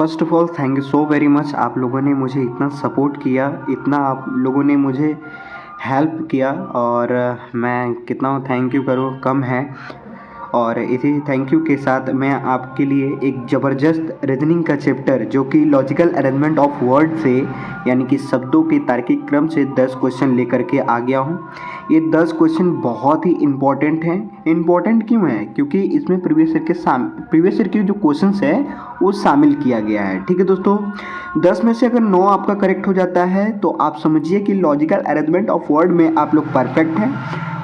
First of all thank you so very much. आप लोगों ने मुझे इतना सपोर्ट किया, इतना आप लोगों ने मुझे हेल्प किया और मैं कितना थैंक यू करूँ कम है। और इसी थैंक यू के साथ मैं आपके लिए एक ज़बरदस्त रीजनिंग का चैप्टर जो कि लॉजिकल अरेंजमेंट ऑफ वर्ड से यानी कि शब्दों के तार्किक क्रम से 10 क्वेश्चन लेकर के आ गया हूँ। ये 10 क्वेश्चन बहुत ही इम्पॉर्टेंट हैं। इम्पॉर्टेंट क्यों है? क्योंकि इसमें प्रीवियस ईयर के जो क्वेश्चंस है वो शामिल किया गया है। ठीक है दोस्तों, 10 में से अगर 9 आपका करेक्ट हो जाता है तो आप समझिए कि लॉजिकल अरेंजमेंट ऑफ वर्ड में आप लोग परफेक्ट हैं।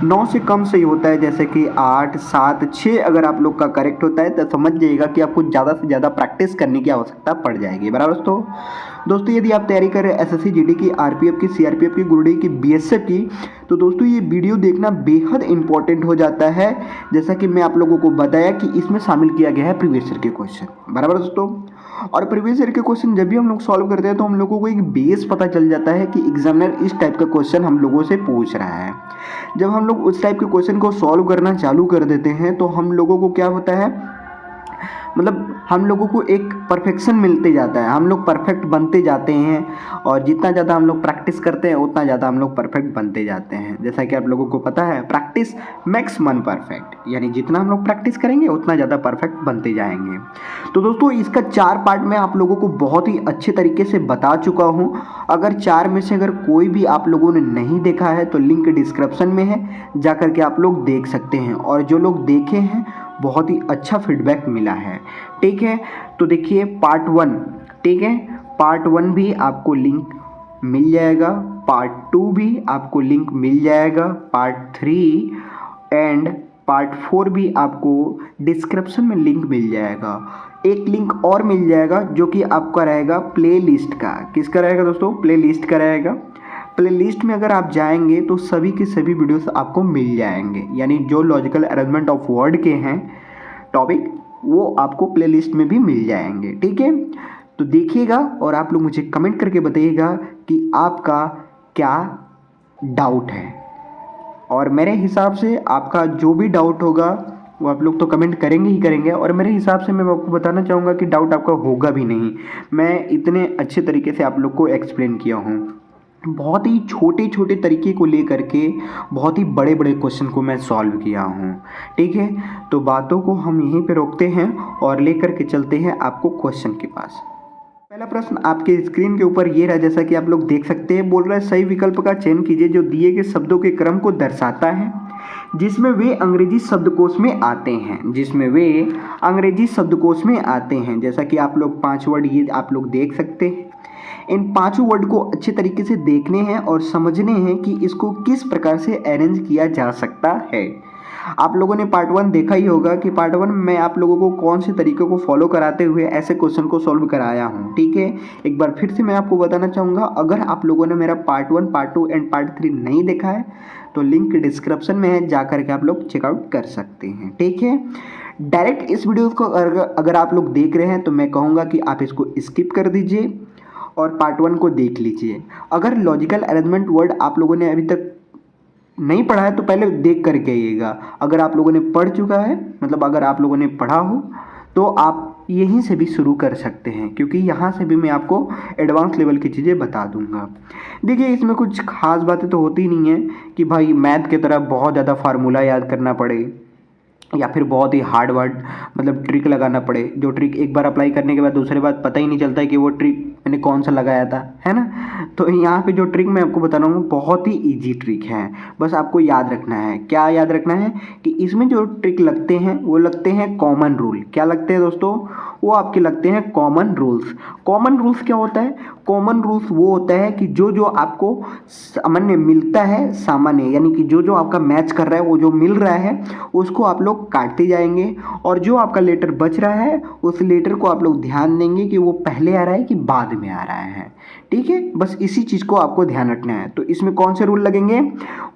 9 से कम सही होता है, जैसे कि 8, 7, 6 अगर आप लोग का करेक्ट होता है तो समझ जाइएगा कि आपको ज़्यादा से ज़्यादा प्रैक्टिस करने की आवश्यकता पड़ जाएगी। बराबर दोस्तों यदि आप तैयारी कर रहे हैं एसएससी जीडी की, आरपीएफ की, सीआरपीएफ की, ग्रुप डी की, बीएसएफ की, तो दोस्तों ये वीडियो देखना बेहद इंपॉर्टेंट हो जाता है। जैसा कि मैं आप लोगों को बताया कि इसमें शामिल किया गया है प्रीवियस ईयर के क्वेश्चन। बराबर दोस्तों, और प्रीवियस ईयर के क्वेश्चन जब भी हम लोग सॉल्व करते हैं तो हम लोगों को एक बेस पता चल जाता है कि एग्जामिनर इस टाइप का क्वेश्चन हम लोगों से पूछ रहा है। जब हम लोग उस टाइप के क्वेश्चन को सॉल्व करना चालू कर देते हैं तो हम लोगों को क्या होता है, मतलब हम लोगों को एक परफेक्शन मिलते जाता है, हम लोग परफेक्ट बनते जाते हैं। और जितना ज़्यादा हम लोग प्रैक्टिस करते हैं उतना ज़्यादा हम लोग परफेक्ट बनते जाते हैं। जैसा कि आप लोगों को पता है, प्रैक्टिस मेक्स मन परफेक्ट, यानी जितना हम लोग प्रैक्टिस करेंगे उतना ज़्यादा परफेक्ट बनते जाएंगे। तो दोस्तों इसका 4 पार्ट में आप लोगों को बहुत ही अच्छे तरीके से बता चुका हूँ। अगर 4 में से अगर कोई भी आप लोगों ने नहीं देखा है तो लिंक डिस्क्रिप्शन में है, जा कर के आप लोग देख सकते हैं। और जो लोग देखे हैं बहुत ही अच्छा फीडबैक मिला है। ठीक है, तो देखिए पार्ट 1, ठीक है, पार्ट 1 भी आपको लिंक मिल जाएगा, पार्ट 2 भी आपको लिंक मिल जाएगा, पार्ट 3 एंड पार्ट 4 भी आपको डिस्क्रिप्शन में लिंक मिल जाएगा। एक लिंक और मिल जाएगा जो कि आपका रहेगा प्ले लिस्ट का। किसका रहेगा दोस्तों? प्ले लिस्ट का रहेगा। प्ले लिस्ट में अगर आप जाएंगे तो सभी के सभी वीडियोस आपको मिल जाएंगे, यानी जो लॉजिकल अरेंजमेंट ऑफ वर्ड के हैं टॉपिक वो आपको प्ले लिस्ट में भी मिल जाएंगे। ठीक है, तो देखिएगा और आप लोग मुझे कमेंट करके बताइएगा कि आपका क्या डाउट है। और मेरे हिसाब से आपका जो भी डाउट होगा वो आप लोग तो कमेंट करेंगे ही करेंगे, और मेरे हिसाब से मैं आपको बताना चाहूँगा कि डाउट आपका होगा भी नहीं। मैं इतने अच्छे तरीके से आप लोग को एक्सप्लेन किया हूँ, बहुत ही छोटे छोटे तरीके को लेकर के बहुत ही बड़े बड़े क्वेश्चन को मैं सॉल्व किया हूँ। ठीक है, तो बातों को हम यहीं पे रोकते हैं और लेकर के चलते हैं आपको क्वेश्चन के पास। पहला प्रश्न आपके स्क्रीन के ऊपर ये रहा, जैसा कि आप लोग देख सकते हैं। बोल रहा है सही विकल्प का चयन कीजिए जो दिए गए शब्दों के क्रम को दर्शाता है जिसमें वे अंग्रेजी शब्दकोश में आते हैं, जिसमें वे अंग्रेजी शब्दकोश में आते हैं। जैसा कि आप लोग 5 वर्ड ये आप लोग देख सकते हैं। इन 5 वर्ड को अच्छे तरीके से देखने हैं और समझने हैं कि इसको किस प्रकार से अरेंज किया जा सकता है। आप लोगों ने पार्ट 1 देखा ही होगा कि पार्ट 1 में मैं आप लोगों को कौन से तरीकों को फॉलो कराते हुए ऐसे क्वेश्चन को सॉल्व कराया हूँ। ठीक है, एक बार फिर से मैं आपको बताना चाहूँगा, अगर आप लोगों ने मेरा पार्ट 1, पार्ट 2 एंड पार्ट 3 नहीं देखा है तो लिंक डिस्क्रिप्शन में है, जा करके आप लोग चेकआउट कर सकते हैं। ठीक है, डायरेक्ट इस वीडियो को अगर आप लोग देख रहे हैं तो मैं कहूँगा कि आप इसको स्किप कर दीजिए और पार्ट 1 को देख लीजिए। अगर लॉजिकल अरेंजमेंट वर्ड आप लोगों ने अभी तक नहीं पढ़ा है तो पहले देख करके आइएगा। अगर आप लोगों ने पढ़ चुका है, मतलब अगर आप लोगों ने पढ़ा हो तो आप यहीं से भी शुरू कर सकते हैं, क्योंकि यहाँ से भी मैं आपको एडवांस लेवल की चीज़ें बता दूंगा। देखिए इसमें कुछ खास बातें तो होती नहीं है कि भाई मैथ की तरह बहुत ज़्यादा फार्मूला याद करना पड़े या फिर बहुत ही हार्ड वर्ड मतलब ट्रिक लगाना पड़े, जो ट्रिक एक बार अप्लाई करने के बाद दूसरे बार पता ही नहीं चलता है कि वो ट्रिक मैंने कौन सा लगाया था, है ना। तो यहाँ पे जो ट्रिक मैं आपको बता रहा हूँ बहुत ही इजी ट्रिक है। बस आपको याद रखना है, क्या याद रखना है कि इसमें जो ट्रिक लगते हैं वो लगते हैं कॉमन रूल। क्या लगते हैं दोस्तों? वो आपके लगते हैं कॉमन रूल्स। कॉमन रूल्स क्या होता है? कॉमन रूल्स वो होता है कि जो जो आपको सामान्य मिलता है, सामान्य यानी कि जो जो आपका मैच कर रहा है, वो जो मिल रहा है उसको आप लोग काटते जाएंगे, और जो आपका लेटर बच रहा है उस लेटर को आप लोग ध्यान देंगे कि वो पहले आ रहा है कि बाद में आ रहा है। ठीक है, बस इसी चीज़ को आपको ध्यान रखना है। तो इसमें कौन से रूल लगेंगे?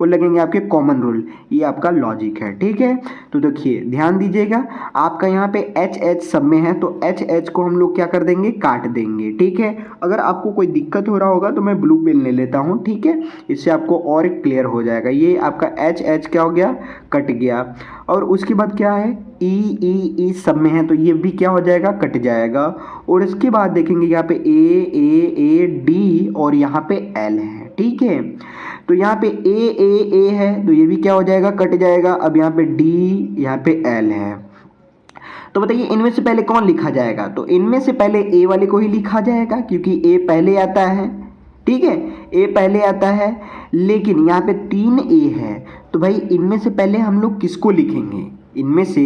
वो लगेंगे आपके कॉमन रूल। ये आपका लॉजिक है। ठीक है, तो देखिए ध्यान दीजिएगा, आपका यहाँ पे एच एच सब में है तो तो एच एच को हम लोग क्या कर देंगे, काट देंगे। ठीक है, अगर आपको कोई दिक्कत हो रहा होगा तो मैं ब्लू पेन ले लेता हूँ। ठीक है, इससे आपको और क्लियर हो जाएगा। ये आपका एच एच क्या हो गया, कट गया। और उसके बाद क्या है, ई सब में है तो ये भी क्या हो जाएगा, कट जाएगा। और इसके बाद देखेंगे यहाँ पे ए डी और यहाँ पे एल है। ठीक है, तो यहाँ पे ए है तो ये भी क्या हो जाएगा, कट जाएगा। अब यहाँ पे डी, यहाँ पे एल है। तो बताइए इनमें से पहले कौन लिखा जाएगा, तो इनमें से पहले ए वाले को ही लिखा जाएगा क्योंकि ए पहले आता है। ठीक है, ए पहले आता है, लेकिन यहाँ पे 3 ए है तो भाई इनमें से पहले हम लोग किसको लिखेंगे, इनमें से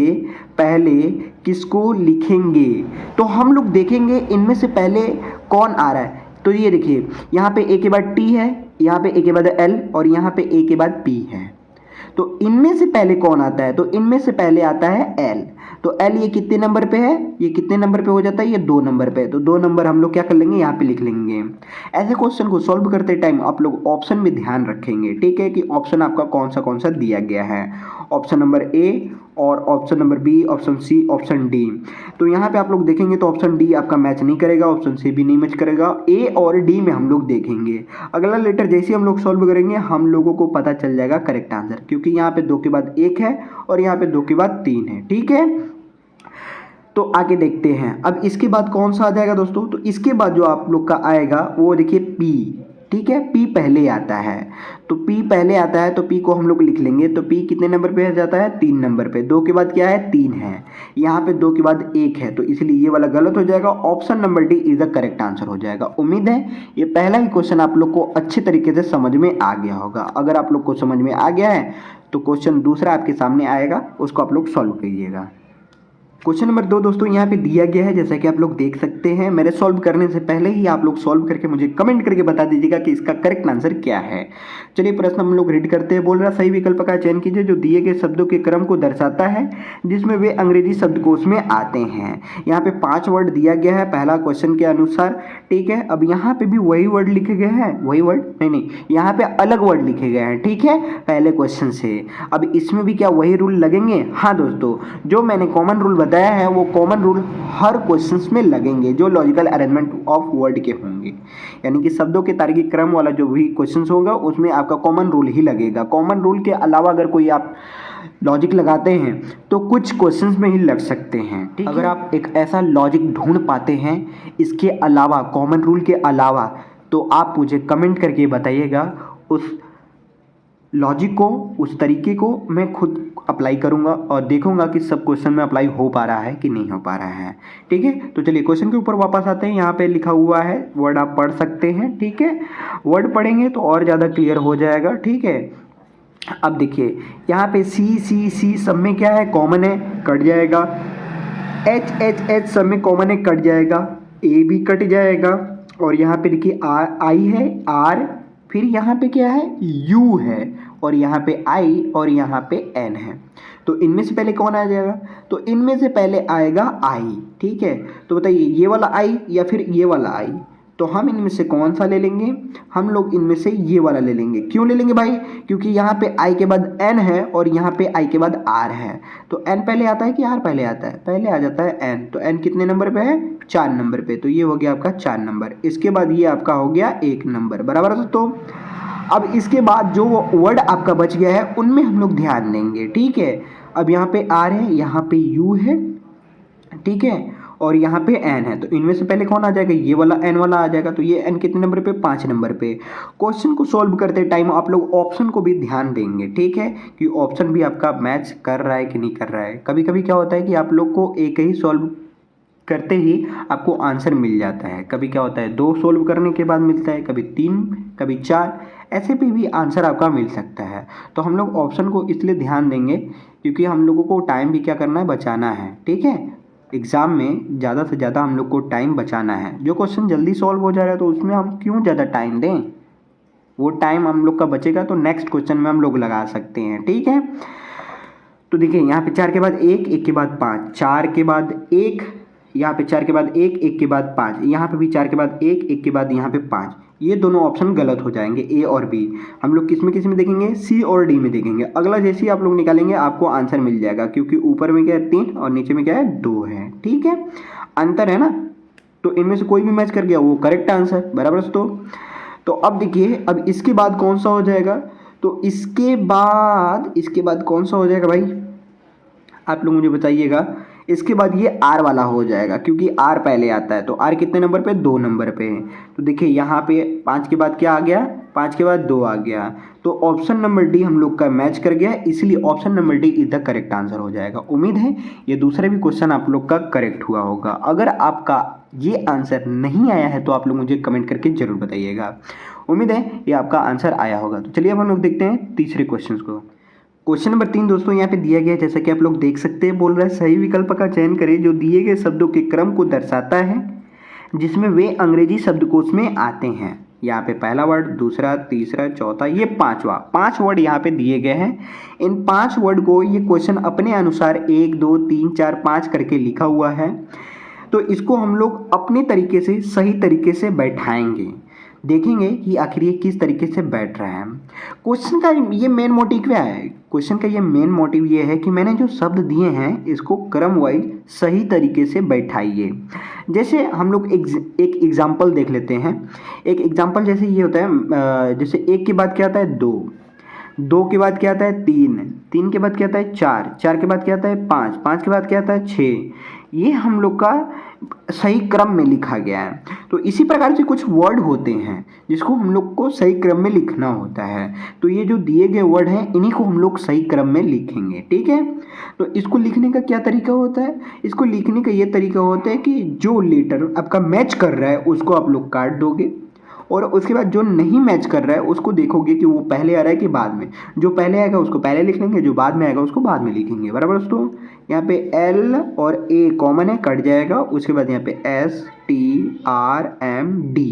पहले किसको लिखेंगे, तो हम लोग देखेंगे इनमें से पहले कौन आ रहा है। तो ये देखिए यहाँ पे ए के बाद टी है, यहाँ पे ए के बाद एल और यहाँ पे ए के बाद पी है। तो इनमें से पहले कौन आता है, तो इनमें से पहले आता है एल। तो एल ये कितने नंबर पे है, ये कितने नंबर पे हो जाता है, ये 2 नंबर पे। तो 2 नंबर हम लोग क्या कर लेंगे, यहाँ पे लिख लेंगे। ऐसे क्वेश्चन को सॉल्व करते टाइम आप लोग ऑप्शन में ध्यान रखेंगे। ठीक है, कि ऑप्शन आपका कौन सा दिया गया है, ऑप्शन नंबर ए और option number B, option C, option D. तो यहाँ पे आप लोग देखेंगे तो ऑप्शन डी आपका मैच नहीं करेगा, ऑप्शन सी भी नहीं मैच करेगा। ए और डी में हम लोग देखेंगे। अगला लेटर जैसे हम लोग सॉल्व करेंगे हम लोगों को पता चल जाएगा करेक्ट आंसर, क्योंकि यहाँ पे 2 के बाद 1 है और यहाँ पे 2 के बाद 3 है। ठीक है, तो आगे देखते हैं अब इसके बाद कौन सा आ जाएगा दोस्तों। तो इसके बाद जो आप लोग का आएगा वो देखिए पी। ठीक है, पी पहले आता है, तो पी पहले आता है तो पी को हम लोग लिख लेंगे। तो पी कितने नंबर पे आ जाता है, 3 नंबर पे। 2 के बाद क्या है, 3 है, यहाँ पे 2 के बाद 1 है, तो इसलिए ये वाला गलत हो जाएगा। Option number D is the correct answer हो जाएगा। उम्मीद है ये पहला ही क्वेश्चन आप लोग को अच्छे तरीके से समझ में आ गया होगा। अगर आप लोग को समझ में आ गया है तो क्वेश्चन दूसरा आपके सामने आएगा, उसको आप लोग सॉल्व कीजिएगा। क्वेश्चन नंबर 2 दोस्तों यहाँ पे दिया गया है, जैसा कि आप लोग देख सकते हैं। मेरे सॉल्व करने से पहले ही आप लोग सॉल्व करके मुझे कमेंट करके बता दीजिएगा कि इसका करेक्ट आंसर क्या है। चलिए प्रश्न हम लोग रीड करते हैं। बोल रहा सही विकल्प का चयन कीजिए जो दिए गए शब्दों के क्रम को दर्शाता है जिसमें वे अंग्रेजी शब्दकोश में आते हैं। यहाँ पे 5 वर्ड दिया गया है पहला क्वेश्चन के अनुसार। ठीक है, अब यहाँ पे भी वही वर्ड लिखे गए हैं, वही वर्ड नहीं, यहाँ पे अलग वर्ड लिखे गए हैं। ठीक है, पहले क्वेश्चन से। अब इसमें भी क्या वही रूल लगेंगे? हाँ दोस्तों, जो मैंने कॉमन रूल बताया है वो कॉमन रूल हर क्वेश्चंस में लगेंगे जो लॉजिकल अरेंजमेंट ऑफ वर्ड के होंगे, यानी कि शब्दों के तार्किक क्रम वाला जो भी क्वेश्चंस होगा उसमें आपका कॉमन रूल ही लगेगा। कॉमन रूल के अलावा अगर कोई आप लॉजिक लगाते हैं तो कुछ क्वेश्चंस में ही लग सकते हैं। ठीक, अगर आप एक ऐसा लॉजिक ढूंढ पाते हैं इसके अलावा, कॉमन रूल के अलावा, तो आप मुझे कमेंट करके बताइएगा। उस लॉजिक को, उस तरीके को मैं खुद अप्लाई करूंगा और देखूंगा कि सब क्वेश्चन में अप्लाई हो पा रहा है कि नहीं हो पा रहा है। ठीक है, तो चलिए क्वेश्चन के ऊपर वापस आते हैं। यहाँ पे लिखा हुआ है वर्ड, आप पढ़ सकते हैं। ठीक है, वर्ड पढ़ेंगे तो और ज़्यादा क्लियर हो जाएगा। ठीक है, अब देखिए यहाँ पे सी सब में क्या है, कॉमन है, कट जाएगा। एच सब में कॉमन है, कट जाएगा। ए भी कट जाएगा। और यहाँ पे देखिए आई है, आर, फिर यहाँ पे क्या है, यू है, और यहाँ पे आई और यहाँ पे एन है। तो इनमें से पहले कौन आ जाएगा, तो इनमें से पहले आएगा आई। ठीक है, तो बताइए ये वाला आई या फिर ये वाला आई, तो हम इनमें से कौन सा ले लेंगे, हम लोग इनमें से ये वाला ले लेंगे। क्यों ले लेंगे भाई, क्योंकि यहाँ पे आई के बाद एन है और यहाँ पे आई के बाद आर है। तो एन पहले आता है कि आर पहले आता है, पहले आ जाता है एन। तो एन कितने नंबर पे है, 4 नंबर पे। तो ये हो गया आपका 4 नंबर। इसके बाद ये आपका हो गया 1 नंबर, बराबर है दोस्तों। अब इसके बाद जो वर्ड आपका बच गया है उनमें हम लोग ध्यान देंगे। ठीक है, अब यहाँ पे आर है, यहाँ पे यू है, ठीक है, और यहाँ पे एन है। तो इनमें से पहले कौन आ जाएगा, ये वाला एन वाला आ जाएगा। तो ये एन कितने नंबर पे, 5 नंबर पे। क्वेश्चन को सॉल्व करते टाइम आप लोग ऑप्शन को भी ध्यान देंगे। ठीक है, कि ऑप्शन भी आपका मैच कर रहा है कि नहीं कर रहा है। कभी कभी क्या होता है कि आप लोग को एक ही सॉल्व करते ही आपको आंसर मिल जाता है, कभी क्या होता है 2 सोल्व करने के बाद मिलता है, कभी 3, कभी 4, ऐसे पे भी आंसर आपका मिल सकता है। तो हम लोग ऑप्शन को इसलिए ध्यान देंगे क्योंकि हम लोगों को टाइम भी क्या करना है, बचाना है। ठीक है, एग्ज़ाम में ज़्यादा से ज़्यादा हम लोग को टाइम बचाना है। जो क्वेश्चन जल्दी सॉल्व हो जा रहा है तो उसमें हम क्यों ज़्यादा टाइम दें, वो टाइम हम लोग का बचेगा तो नेक्स्ट क्वेश्चन में हम लोग लगा सकते हैं। ठीक है, तो देखिए यहाँ पे 4 के बाद 1, 1 के बाद 5, 4 के बाद 1, यहाँ पे 4 के बाद 1, 1 के बाद 5, यहाँ पे भी 4 के बाद 1, 1 के बाद यहाँ पे 5। ये दोनों ऑप्शन गलत हो जाएंगे, ए और बी। हम लोग किस में देखेंगे, सी और डी में देखेंगे। अगला जैसे ही आप लोग निकालेंगे आपको आंसर मिल जाएगा, क्योंकि ऊपर में क्या है 3 और नीचे में क्या है 2 है। ठीक है, अंतर है ना, तो इनमें से कोई भी मैच कर गया वो करेक्ट आंसर, बराबर दोस्तों। तो अब देखिए, अब इसके बाद कौन सा हो जाएगा, तो इसके बाद कौन सा हो जाएगा भाई, आप लोग मुझे बताइएगा। इसके बाद ये आर वाला हो जाएगा, क्योंकि आर पहले आता है, तो आर कितने नंबर पे, 2 नंबर पे है। तो देखिए यहाँ पे 5 के बाद क्या आ गया, 5 के बाद 2 आ गया, तो ऑप्शन नंबर डी हम लोग का मैच कर गया, इसलिए option number D is the correct answer हो जाएगा। उम्मीद है ये दूसरा भी क्वेश्चन आप लोग का करेक्ट हुआ होगा। अगर आपका ये आंसर नहीं आया है तो आप लोग मुझे कमेंट करके जरूर बताइएगा। उम्मीद है ये आपका आंसर आया होगा। तो चलिए अब हम लोग देखते हैं तीसरे क्वेश्चन को। क्वेश्चन नंबर 3 दोस्तों यहाँ पे दिया गया है, जैसा कि आप लोग देख सकते हैं, बोल रहा है सही विकल्प का चयन करें जो दिए गए शब्दों के क्रम को दर्शाता है जिसमें वे अंग्रेजी शब्दकोश में आते हैं। यहाँ पे पहला वर्ड, दूसरा, तीसरा, चौथा, ये 5 वर्ड यहाँ पे दिए गए हैं। इन 5 वर्ड को ये क्वेश्चन अपने अनुसार 1 2 3 4 5 करके लिखा हुआ है। तो इसको हम लोग अपने तरीके से सही तरीके से बैठाएंगे, देखेंगे कि आखिर ये किस तरीके से बैठ रहा है। क्वेश्चन का ये मेन मोटिव क्या है, क्वेश्चन का ये मेन मोटिव ये है कि मैंने जो शब्द दिए हैं इसको क्रम वाइज सही तरीके से बैठाइए। जैसे हम लोग एक एग्जाम्पल देख लेते हैं। एक एग्जाम्पल जैसे ये होता है, जैसे 1 के बाद क्या आता है, 2, 2 के बाद क्या आता है, 3, 3 के बाद क्या आता है, 4, 4 के बाद क्या आता है, 5, 5 के बाद क्या आता है, 6। ये हम लोग का सही क्रम में लिखा गया है। तो इसी प्रकार से कुछ वर्ड होते हैं जिसको हम लोग को सही क्रम में लिखना होता है। तो ये जो दिए गए वर्ड हैं इन्हीं को हम लोग सही क्रम में लिखेंगे, ठीक है। तो इसको लिखने का क्या तरीका होता है, इसको लिखने का ये तरीका होता है कि जो लेटर आपका मैच कर रहा है उसको आप लोग काट दोगे, और उसके बाद जो नहीं मैच कर रहा है उसको देखोगे कि वो पहले आ रहा है कि बाद में। जो पहले आएगा उसको पहले लिख लेंगे, जो बाद में आएगा उसको बाद में लिखेंगे, बराबर दोस्तों। यहाँ पे एल और ए कॉमन है, कट जाएगा। उसके बाद यहाँ पे S T R M D,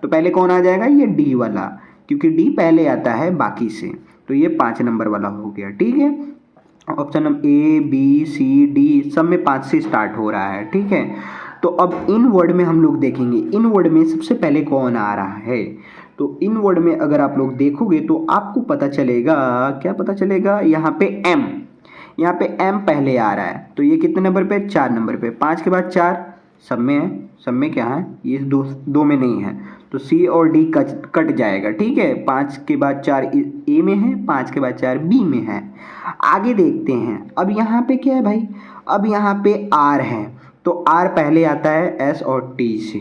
तो पहले कौन आ जाएगा, ये डी वाला, क्योंकि डी पहले आता है बाकी से। तो ये 5 नंबर वाला हो गया, ठीक है। Option number A B C D सब में 5 से स्टार्ट हो रहा है, ठीक है। तो अब इन वर्ड में हम लोग देखेंगे, इन वर्ड में सबसे पहले कौन आ रहा है। तो इन वर्ड में अगर आप लोग देखोगे तो आपको पता चलेगा, क्या पता चलेगा, यहाँ पे एम, यहाँ पे एम पहले आ रहा है। तो ये कितने नंबर पे, 4 नंबर पे। 5 के बाद 4 सब में है, सब में क्या है, ये दो में नहीं है, तो सी और डी कट जाएगा, ठीक है। 5 के बाद 4 ए में है, 5 के बाद 4 बी में है। आगे देखते हैं, अब यहाँ पे क्या है भाई, अब यहाँ पे आर है, तो आर पहले आता है एस और टी से,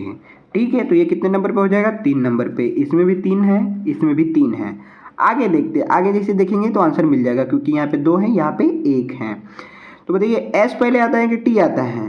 ठीक है। तो ये कितने नंबर पे हो जाएगा, 3 नंबर पे। इसमें भी 3 है, इसमें भी 3 है। आगे देखते हैं, आगे जैसे देखेंगे तो आंसर मिल जाएगा, क्योंकि यहाँ पे 2 है, यहाँ पे 1 है। तो बताइए एस पहले आता है कि टी आता है,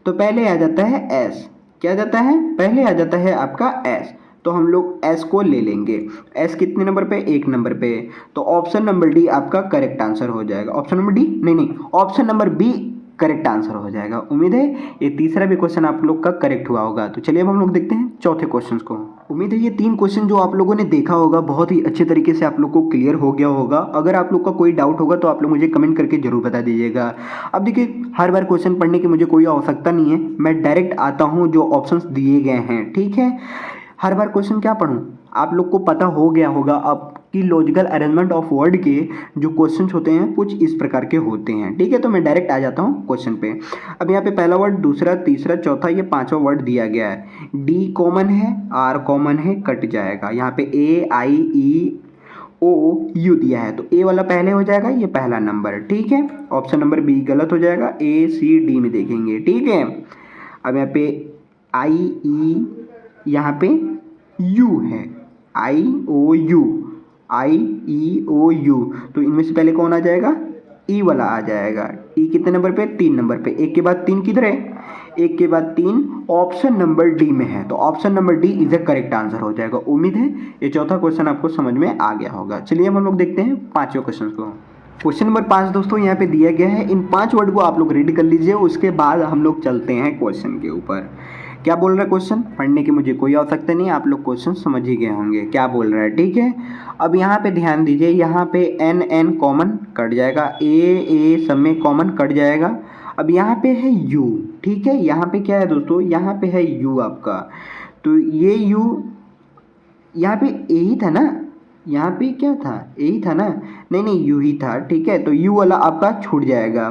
तो पहले आ जाता है एस। क्या आ जाता है, पहले आ जाता है आपका एस। तो हम लोग एस को ले लेंगे। एस कितने नंबर पे, 1 नंबर पे। तो ऑप्शन नंबर डी आपका करेक्ट आंसर हो जाएगा। ऑप्शन नंबर डी नहीं, option number B correct answer हो जाएगा। उम्मीद है ये तीसरा भी क्वेश्चन आप लोग का करेक्ट हुआ होगा। तो चलिए अब हम लोग देखते हैं चौथे क्वेश्चन को। उम्मीद है ये 3 क्वेश्चन जो आप लोगों ने देखा होगा बहुत ही अच्छे तरीके से आप लोग को क्लियर हो गया होगा। अगर आप लोग का कोई डाउट होगा तो आप लोग मुझे कमेंट करके जरूर बता दीजिएगा। अब देखिए, हर बार क्वेश्चन पढ़ने की मुझे कोई आवश्यकता नहीं है, मैं डायरेक्ट आता हूँ जो ऑप्शंस दिए गए हैं, ठीक है। हर बार क्वेश्चन क्या पढ़ूँ, आप लोग को पता हो गया होगा अब कि लॉजिकल अरेंजमेंट ऑफ वर्ड के जो क्वेश्चंस होते हैं कुछ इस प्रकार के होते हैं, ठीक है। तो मैं डायरेक्ट आ जाता हूँ क्वेश्चन पे। अब यहाँ पे पहला वर्ड, दूसरा, तीसरा, चौथा, ये 5वां वर्ड दिया गया है। डी कॉमन है, आर कॉमन है, कट जाएगा। यहाँ पे ए आई ई ओ यू दिया है, तो ए वाला पहले हो जाएगा, ये पहला नंबर, ठीक है। ऑप्शन नंबर बी गलत हो जाएगा, ए सी डी में देखेंगे, ठीक है। अब यहाँ पे आई ई, यहाँ पे यू है, आई ओ you, I E O you, तो इनमें से पहले कौन आ जाएगा, ई वाला आ जाएगा। ई कितने नंबर पे, 3 नंबर पे। 1 के बाद 3 किधर है, 1 के बाद 3 ऑप्शन नंबर डी में है, तो option number D is the correct answer हो जाएगा। उम्मीद है ये चौथा क्वेश्चन आपको समझ में आ गया होगा। चलिए हम लोग देखते हैं 5वें क्वेश्चन को। क्वेश्चन नंबर 5 दोस्तों यहाँ पे दिया गया है, इन 5 वर्ड को आप लोग रीड कर लीजिए, उसके बाद हम लोग चलते हैं क्वेश्चन के ऊपर। क्या बोल रहा है क्वेश्चन, पढ़ने की मुझे कोई आवश्यकता नहीं, आप लोग क्वेश्चन समझ ही गए होंगे क्या बोल रहा है, ठीक है। अब यहाँ पे ध्यान दीजिए, यहाँ पे एन एन कॉमन कट जाएगा, ए सब में कॉमन कट जाएगा। अब यहाँ पे है यू, ठीक है। यहाँ पे क्या है दोस्तों, यहाँ पे है यू आपका, तो ये यू यहाँ पे ए ही था ना, यहाँ पे क्या था, यही था ना, नहीं नहीं यू ही था, ठीक है, तो यू वाला आपका छूट जाएगा।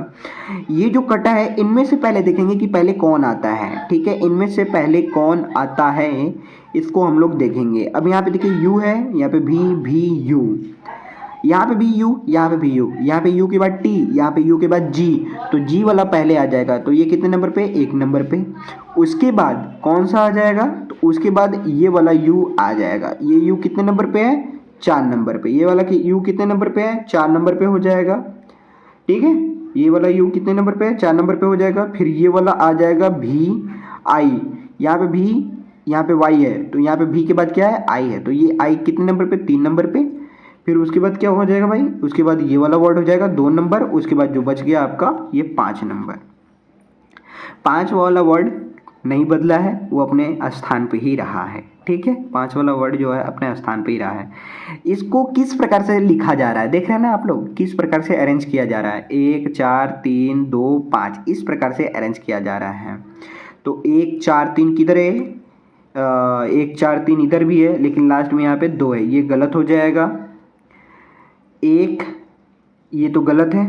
ये जो कटा है इनमें से पहले देखेंगे कि पहले कौन आता है, ठीक है, इनमें से पहले कौन आता है इसको हम लोग देखेंगे। अब यहाँ पे देखिए यू है, यहाँ पे भी यू, यहाँ पे भी यू, यहाँ पे भी यू, यहाँ पे यू के बाद टी, यहाँ पे यू के बाद जी, तो जी वाला पहले आ जाएगा, तो ये कितने नंबर पे, एक नंबर पे। उसके बाद कौन सा आ जाएगा, तो उसके बाद ये वाला यू आ जाएगा। ये यू कितने नंबर पे है, 4 नंबर पे। ये वाला कि यू कितने नंबर पे है, 4 नंबर पे हो जाएगा, ठीक है। ये वाला यू कितने नंबर पे है, 4 नंबर पे हो जाएगा। फिर ये वाला आ जाएगा भी आई, यहाँ पे भी, यहाँ पे वाई है, तो यहाँ पे भी के बाद क्या है, आई है, तो ये आई कितने नंबर पे, 3 नंबर पे। फिर उसके बाद क्या हो जाएगा भाई, उसके बाद ये वाला वर्ड हो जाएगा 2 नंबर। उसके बाद जो बच गया आपका ये 5 नंबर। 5 वाला वर्ड नहीं बदला है, वो अपने स्थान पे ही रहा है, ठीक है। 5 वाला वर्ड जो है अपने स्थान पे ही रहा है। इसको किस प्रकार से लिखा जा रहा है, देख रहे हैं ना आप लोग, किस प्रकार से अरेंज किया जा रहा है, 1 4 3 2 5, इस प्रकार से अरेंज किया जा रहा है। तो 1 4 3 किधर है, 1 4 3 इधर भी है, लेकिन लास्ट में यहाँ पे 2 है, ये गलत हो जाएगा। एक, ये तो गलत है,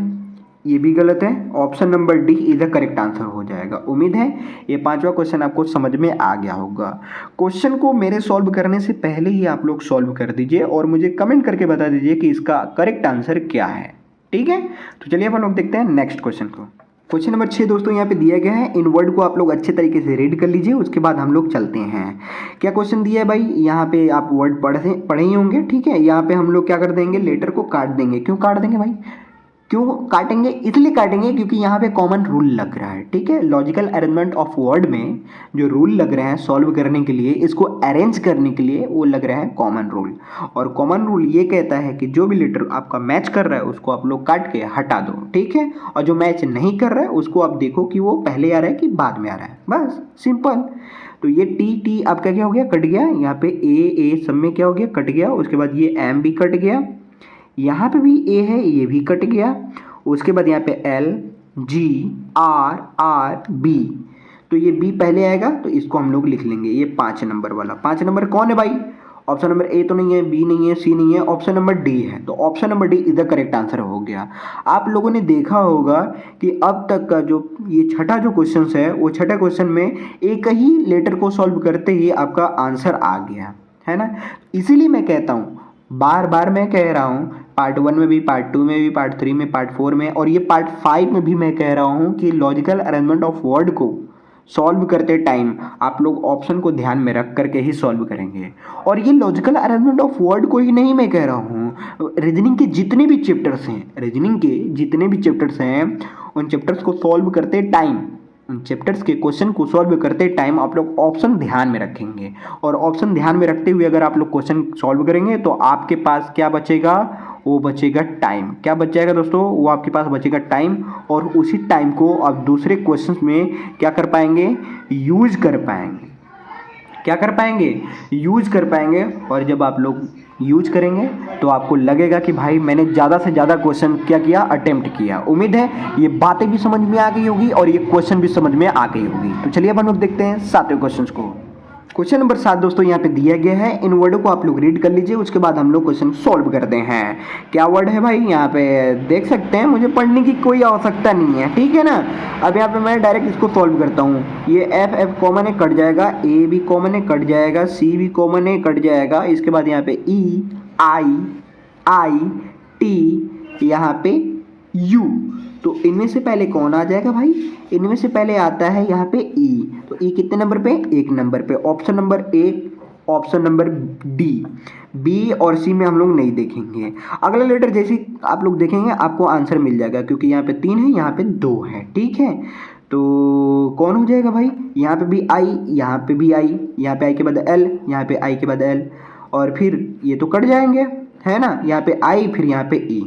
ये भी गलत है। Option number D is the correct answer हो जाएगा। उम्मीद है ये 5वां क्वेश्चन आपको समझ में आ गया होगा। क्वेश्चन को मेरे सॉल्व करने से पहले ही आप लोग सॉल्व कर दीजिए और मुझे कमेंट करके बता दीजिए कि इसका करेक्ट आंसर क्या है, ठीक है। तो चलिए अपन लोग देखते हैं नेक्स्ट क्वेश्चन को। क्वेश्चन नंबर 6 दोस्तों यहाँ पे दिया गया है, इन वर्ड को आप लोग अच्छे तरीके से रीड कर लीजिए, उसके बाद हम लोग चलते हैं। क्या क्वेश्चन दिया है भाई, यहाँ पे आप वर्ड पढ़े ही होंगे, ठीक है। यहाँ पे हम लोग क्या कर देंगे, लेटर को काट देंगे। क्यों काट देंगे भाई, क्यों काटेंगे, इसलिए काटेंगे क्योंकि यहाँ पे कॉमन रूल लग रहा है, ठीक है। लॉजिकल अरेंजमेंट ऑफ वर्ड में जो रूल लग रहे हैं सॉल्व करने के लिए, इसको अरेंज करने के लिए, वो लग रहा है कॉमन रूल। और कॉमन रूल ये कहता है कि जो भी लेटर आपका मैच कर रहा है उसको आप लोग काट के हटा दो, ठीक है। और जो मैच नहीं कर रहा है उसको आप देखो कि वो पहले आ रहा है कि बाद में आ रहा है, बस सिंपल। तो ये टी आपका क्या हो गया, कट गया। यहाँ पे ए सब में क्या हो गया, कट गया। उसके बाद ये एम भी कट गया, यहाँ पे भी ए है, ये भी कट गया। उसके बाद यहाँ पे L G R R B, तो ये बी पहले आएगा, तो इसको हम लोग लिख लेंगे ये 5 नंबर वाला। 5 नंबर कौन है भाई, ऑप्शन नंबर ए तो नहीं है, बी नहीं है, सी नहीं है, ऑप्शन नंबर डी है। तो option number D is the correct answer हो गया। आप लोगों ने देखा होगा कि अब तक का जो ये छठा जो क्वेश्चन है, वो छठे क्वेश्चन में एक ही लेटर को सॉल्व करते ही आपका आंसर आ गया है ना। इसीलिए मैं कहता हूँ, बार बार मैं कह रहा हूँ, पार्ट 1 में भी, पार्ट 2 में भी, पार्ट 3 में, पार्ट 4 में, और ये पार्ट 5 में भी मैं कह रहा हूँ कि लॉजिकल अरेंजमेंट ऑफ वर्ड को सॉल्व करते टाइम आप लोग ऑप्शन को ध्यान में रख करके ही सॉल्व करेंगे। और ये लॉजिकल अरेंजमेंट ऑफ वर्ड को ही नहीं मैं कह रहा हूँ, रीजनिंग के जितने भी चैप्टर्स हैं, रीजनिंग के जितने भी चैप्टर्स हैं, उन चैप्टर्स को सॉल्व करते टाइम, उन चैप्टर्स के क्वेश्चन को सॉल्व करते टाइम आप लोग ऑप्शन ध्यान में रखेंगे। और ऑप्शन ध्यान में रखते हुए अगर आप लोग क्वेश्चन सॉल्व करेंगे तो आपके पास क्या बचेगा, वो बचेगा टाइम। क्या बच जाएगा दोस्तों, वो आपके पास बचेगा टाइम। और उसी टाइम को आप दूसरे क्वेश्चंस में क्या कर पाएंगे, यूज कर पाएंगे। क्या कर पाएंगे, यूज कर पाएंगे। और जब आप लोग यूज करेंगे तो आपको लगेगा कि भाई मैंने ज़्यादा से ज़्यादा क्वेश्चन क्या किया, अटेम्प्ट किया। उम्मीद है ये बातें भी समझ में आ गई होगी और ये क्वेश्चन भी समझ में आ गई होगी। तो चलिए अब हम लोग देखते हैं 7वें क्वेश्चन को। क्वेश्चन नंबर 7 दोस्तों यहाँ पे दिया गया है, इन वर्डों को आप लोग रीड कर लीजिए, उसके बाद हम लोग क्वेश्चन सॉल्व करते हैं। क्या वर्ड है भाई, यहाँ पे देख सकते हैं, मुझे पढ़ने की कोई आवश्यकता नहीं है, ठीक है ना। अब यहाँ पे मैं डायरेक्ट इसको सॉल्व करता हूँ। ये एफ कॉमन है, कट जाएगा, ए भी कॉमन है, कट जाएगा, सी भी कॉमन है, कट जाएगा। इसके बाद यहाँ पे ई आई टी, यहाँ पे यू। तो इनमें से पहले कौन आ जाएगा भाई, इनमें से पहले आता है यहाँ पे ई। तो ई कितने नंबर पे, 1 नंबर पे। Option number A, option number D. B और सी में हम लोग नहीं देखेंगे। अगला लेटर जैसे आप लोग देखेंगे आपको आंसर मिल जाएगा, क्योंकि यहाँ पे 3 है, यहाँ पे 2 है, ठीक है। तो कौन हो जाएगा भाई, यहाँ पे भी आई, यहाँ पे भी आई, यहाँ पे आई के बाद एल, यहाँ पे आई के बाद एल, और फिर ये तो कट जाएंगे, है ना। यहाँ पे आई, फिर यहाँ पे ई।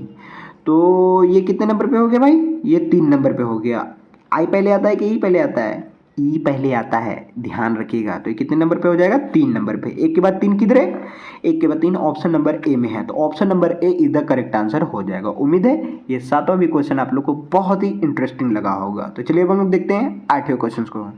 तो ये कितने नंबर पे हो गया भाई, ये 3 नंबर पे हो गया। आई पहले आता है कि ई पहले आता है, ई पहले आता है, ध्यान रखिएगा। तो ये कितने नंबर पे हो जाएगा, 3 नंबर पे। एक के बाद 3 किधर है, एक के बाद 3 ऑप्शन नंबर ए में है, तो option number A is the correct answer हो जाएगा। उम्मीद है ये 7वां भी क्वेश्चन आप लोग को बहुत ही इंटरेस्टिंग लगा होगा। तो चलिए अब हम लोग देखते हैं 8वें क्वेश्चन को।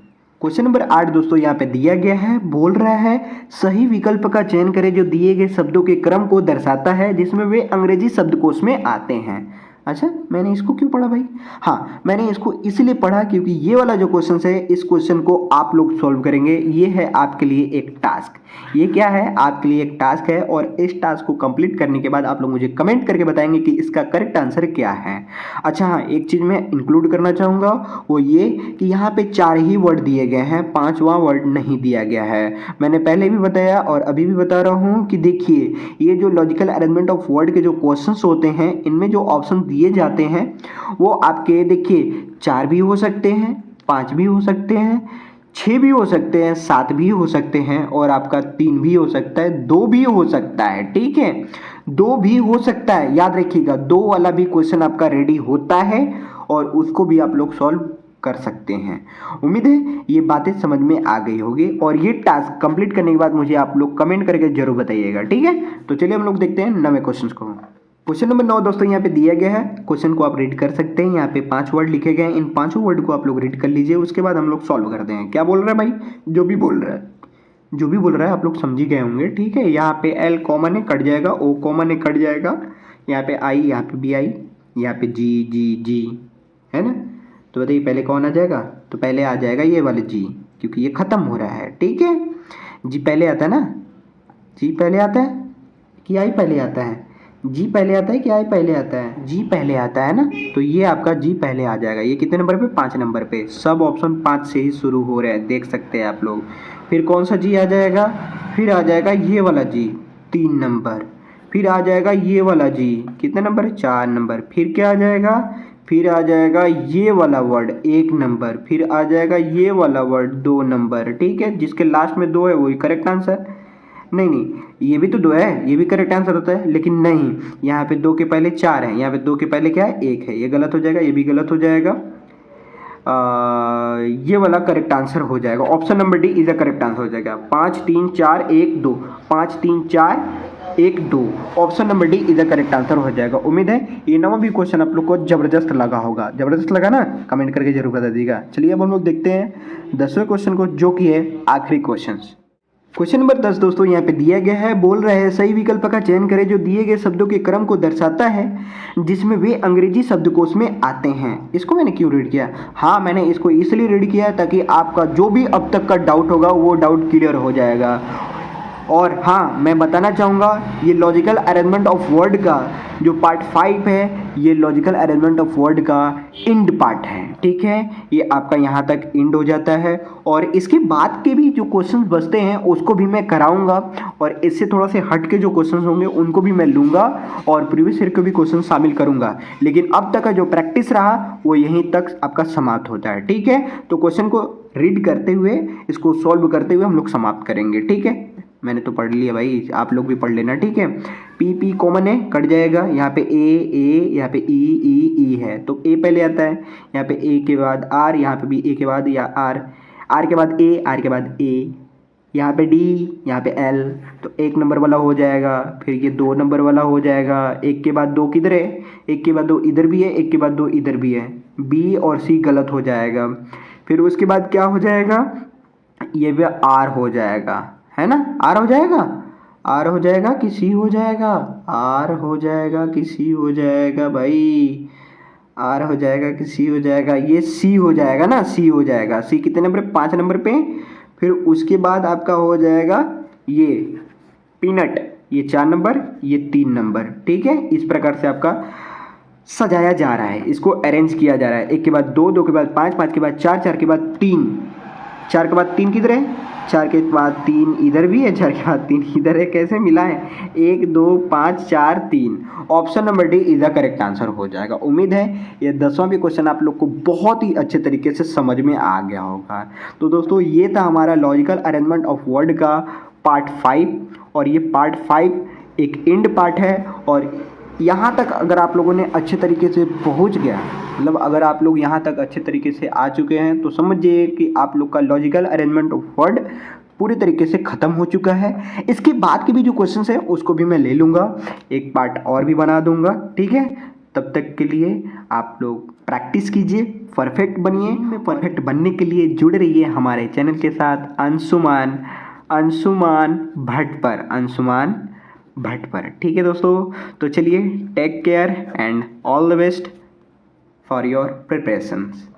क्वेश्चन नंबर 8 दोस्तों यहाँ पे दिया गया है, बोल रहा है सही विकल्प का चयन करें जो दिए गए शब्दों के क्रम को दर्शाता है जिसमें वे अंग्रेजी शब्दकोश में आते हैं। अच्छा, मैंने इसको क्यों पढ़ा भाई? हाँ, मैंने इसको इसलिए पढ़ा क्योंकि ये वाला जो क्वेश्चन है, इस क्वेश्चन को आप लोग सॉल्व करेंगे। ये है आपके लिए एक टास्क। ये क्या है? आपके लिए एक टास्क है और इस टास्क को कंप्लीट करने के बाद आप लोग मुझे कमेंट करके बताएंगे कि इसका करेक्ट आंसर क्या है। अच्छा हाँ, एक चीज़ मैं इंक्लूड करना चाहूँगा, वो ये कि यहाँ पे 4 ही वर्ड दिए गए हैं, 5वां वर्ड नहीं दिया गया है। मैंने पहले भी बताया और अभी भी बता रहा हूँ कि देखिए, ये जो लॉजिकल अरेंजमेंट ऑफ वर्ड के जो क्वेश्चंस होते हैं, इनमें जो ऑप्शन दिए जाते हैं वो आपके देखिए 4 भी हो सकते हैं, 5 भी हो सकते हैं, 6 भी हो सकते हैं, 7 भी हो सकते हैं और आपका 3 भी हो सकता है, 2 भी हो सकता है। ठीक है, 2 भी हो सकता है, याद रखिएगा 2 वाला भी क्वेश्चन आपका रेडी होता है और उसको भी आप लोग सॉल्व कर सकते हैं। उम्मीद है ये बातें समझ में आ गई होगी और ये टास्क कंप्लीट करने के बाद मुझे आप लोग कमेंट करके जरूर बताइएगा। ठीक है, तो चलिए हम लोग देखते हैं 9वें क्वेश्चन को। क्वेश्चन नंबर 9 दोस्तों यहाँ पे दिया गया है, क्वेश्चन को आप रीड कर सकते हैं। यहाँ पे 5 वर्ड लिखे गए हैं, इन 5 वर्ड को आप लोग रीड कर लीजिए, उसके बाद हम लोग सॉल्व करते हैं। क्या बोल रहा है भाई? जो भी बोल रहा है आप लोग समझ ही गए होंगे। ठीक है, यहाँ पे एल कॉमन है, कट जाएगा, ओ कॉमन है, कट जाएगा, यहाँ पे आई, यहाँ पे बी आई, यहाँ पे जी जी जी, है ना? तो बताइए पहले कौन आ जाएगा? तो पहले आ जाएगा ये वाले जी, क्योंकि ये खत्म हो रहा है। ठीक है, जी पहले आता है ना? जी पहले आता है कि आई पहले आता है? जी पहले आता है कि आई पहले आता है? जी पहले आता है ना, तो ये आपका जी पहले आ जाएगा। ये कितने नंबर पे? 5 नंबर पे। सब ऑप्शन 5 से ही शुरू हो रहे हैं, देख सकते हैं आप लोग। फिर कौन सा जी आ जाएगा? फिर आ जाएगा ये वाला जी, 3 नंबर। फिर आ जाएगा ये वाला जी, कितने नंबर है? 4 नंबर। फिर क्या आ जाएगा? फिर आ जाएगा ये वाला वर्ड 1 नंबर। फिर आ जाएगा ये वाला वर्ड 2 नंबर। ठीक है, जिसके लास्ट में 2 है वही करेक्ट आंसर। नहीं नहीं, ये भी तो 2 है, ये भी करेक्ट आंसर होता है, लेकिन नहीं, यहाँ पे 2 के पहले 4 है, यहाँ पे 2 के पहले क्या है? 1 है, ये गलत हो जाएगा, ये भी गलत हो जाएगा। ये वाला करेक्ट आंसर हो जाएगा, option number D is a correct answer हो जाएगा। 5 3 4 1 2, 5 3 4 1 2, option number D is a correct answer हो जाएगा। उम्मीद है ये 9वां भी क्वेश्चन आप लोग को जबरदस्त लगा होगा। जबरदस्त लगा ना? कमेंट करके जरूर बता दीजिएगा। चलिए अब हम लोग देखते हैं 10वें क्वेश्चन को, जो कि है आखिरी क्वेश्चन। क्वेश्चन नंबर 10 दोस्तों यहाँ पे दिया गया है, बोल रहे हैं सही विकल्प का चयन करें जो दिए गए शब्दों के क्रम को दर्शाता है जिसमें वे अंग्रेजी शब्दकोश में आते हैं। इसको मैंने क्यों रीड किया? हाँ, मैंने इसको इसलिए रीड किया ताकि आपका जो भी अब तक का डाउट होगा वो डाउट क्लियर हो जाएगा। और हाँ, मैं बताना चाहूँगा ये लॉजिकल अरेंजमेंट ऑफ वर्ड का जो पार्ट 5 है, ये लॉजिकल अरेंजमेंट ऑफ वर्ड का इंड पार्ट है। ठीक है, ये आपका यहाँ तक इंड हो जाता है और इसके बाद के भी जो क्वेश्चंस बचते हैं उसको भी मैं कराऊंगा और इससे थोड़ा से हट के जो क्वेश्चंस होंगे उनको भी मैं लूँगा और प्रीवियस ईयर के भी क्वेश्चन शामिल करूँगा। लेकिन अब तक का जो प्रैक्टिस रहा वो यहीं तक आपका समाप्त होता है। ठीक है, तो क्वेश्चन को रीड करते हुए, इसको सॉल्व करते हुए हम लोग समाप्त करेंगे। ठीक है, मैंने तो पढ़ लिया भाई, आप लोग भी पढ़ लेना। ठीक है, पी पी कॉमन है, कट जाएगा, यहाँ पे ए, यहाँ पे ई है, तो ए पहले आता है, यहाँ पे ए के बाद आर, यहाँ पे भी ए के बाद या आर के बाद ए, आर के बाद ए, यहाँ पे डी, यहाँ पे एल, तो 1 नंबर वाला हो जाएगा। फिर ये 2 नंबर वाला हो जाएगा। 1 के बाद 2 किधर है? 1 के बाद 2 इधर भी है, 1 के बाद 2 इधर भी है, बी और सी गलत हो जाएगा। फिर उसके बाद क्या हो जाएगा? ये भी आर हो जाएगा, है ना? आर हो जाएगा, आर हो जाएगा कि सी हो जाएगा? आर हो जाएगा कि सी हो जाएगा भाई? आर हो जाएगा कि सी हो जाएगा? ये सी हो जाएगा ना, सी हो जाएगा। सी कितने नंबर? 5 नंबर पे। फिर उसके बाद आपका हो जाएगा ये पीनट, ये 4 नंबर, ये 3 नंबर। ठीक है, इस प्रकार से आपका सजाया जा रहा है, इसको अरेंज किया जा रहा है। 1 के बाद 2, 2 के बाद 5, 5 के बाद 4, 4 के बाद 3, 4 के बाद 3 किधर है? 4 के बाद 3 इधर भी है, 4 के बाद 3 इधर है, कैसे मिला है? 1 2 5 4 3, option number D is the correct answer हो जाएगा। उम्मीद है ये 10वां भी क्वेश्चन आप लोग को बहुत ही अच्छे तरीके से समझ में आ गया होगा। तो दोस्तों ये था हमारा लॉजिकल अरेंजमेंट ऑफ वर्ड का पार्ट 5 और ये पार्ट 5 एक एंड पार्ट है। और यहाँ तक अगर आप लोगों ने अच्छे तरीके से पहुँच गया, मतलब अगर आप लोग यहाँ तक अच्छे तरीके से आ चुके हैं तो समझिए कि आप लोग का लॉजिकल अरेंजमेंट ऑफ वर्ड पूरी तरीके से ख़त्म हो चुका है। इसके बाद के भी जो क्वेश्चंस है उसको भी मैं ले लूँगा, एक पार्ट और भी बना दूँगा। ठीक है, तब तक के लिए आप लोग प्रैक्टिस कीजिए, परफेक्ट बनिए। परफेक्ट बनने के लिए जुड़े रहिए हमारे चैनल के साथ अंशुमान अंशुमान भट्ट पर। ठीक है दोस्तों, तो चलिए take care and all the best for your preparations.